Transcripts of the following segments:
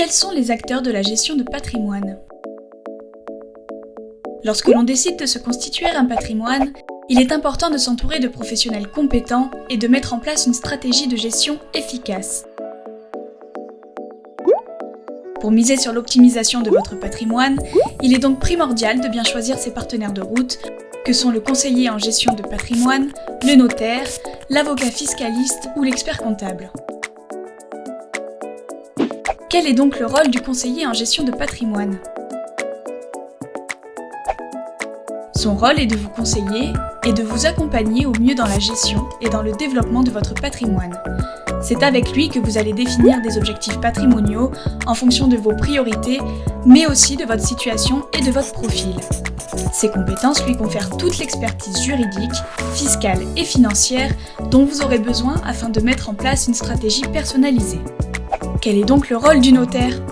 Quels sont les acteurs de la gestion de patrimoine ? Lorsque l'on décide de se constituer un patrimoine, il est important de s'entourer de professionnels compétents et de mettre en place une stratégie de gestion efficace. Pour miser sur l'optimisation de votre patrimoine, il est donc primordial de bien choisir ses partenaires de route, que sont le conseiller en gestion de patrimoine, le notaire, l'avocat fiscaliste ou l'expert comptable. Quel est donc le rôle du conseiller en gestion de patrimoine ? Son rôle est de vous conseiller et de vous accompagner au mieux dans la gestion et dans le développement de votre patrimoine. C'est avec lui que vous allez définir des objectifs patrimoniaux en fonction de vos priorités, mais aussi de votre situation et de votre profil. Ses compétences lui confèrent toute l'expertise juridique, fiscale et financière dont vous aurez besoin afin de mettre en place une stratégie personnalisée. Quel est donc le rôle du notaire ?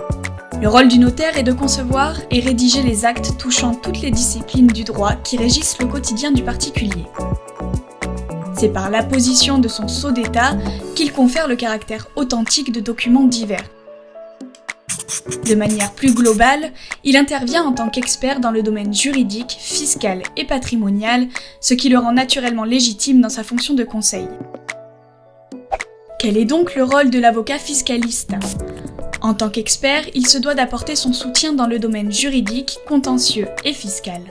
Le rôle du notaire est de concevoir et rédiger les actes touchant toutes les disciplines du droit qui régissent le quotidien du particulier. C'est par l'apposition de son sceau d'État qu'il confère le caractère authentique de documents divers. De manière plus globale, il intervient en tant qu'expert dans le domaine juridique, fiscal et patrimonial, ce qui le rend naturellement légitime dans sa fonction de conseil. Quel est donc le rôle de l'avocat fiscaliste ? En tant qu'expert, il se doit d'apporter son soutien dans le domaine juridique, contentieux et fiscal.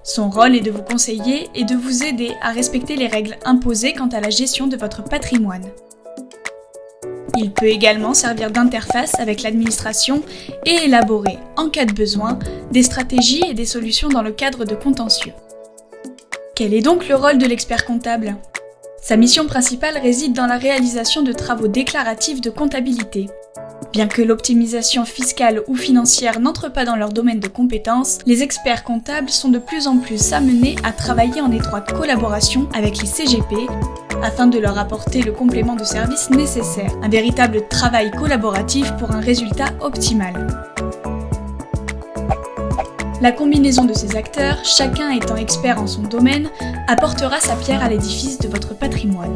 Son rôle est de vous conseiller et de vous aider à respecter les règles imposées quant à la gestion de votre patrimoine. Il peut également servir d'interface avec l'administration et élaborer, en cas de besoin, des stratégies et des solutions dans le cadre de contentieux. Quel est donc le rôle de l'expert comptable ? Sa mission principale réside dans la réalisation de travaux déclaratifs de comptabilité. Bien que l'optimisation fiscale ou financière n'entre pas dans leur domaine de compétences, les experts comptables sont de plus en plus amenés à travailler en étroite collaboration avec les CGP afin de leur apporter le complément de service nécessaire, un véritable travail collaboratif pour un résultat optimal. La combinaison de ces acteurs, chacun étant expert en son domaine, apportera sa pierre à l'édifice de votre patrimoine.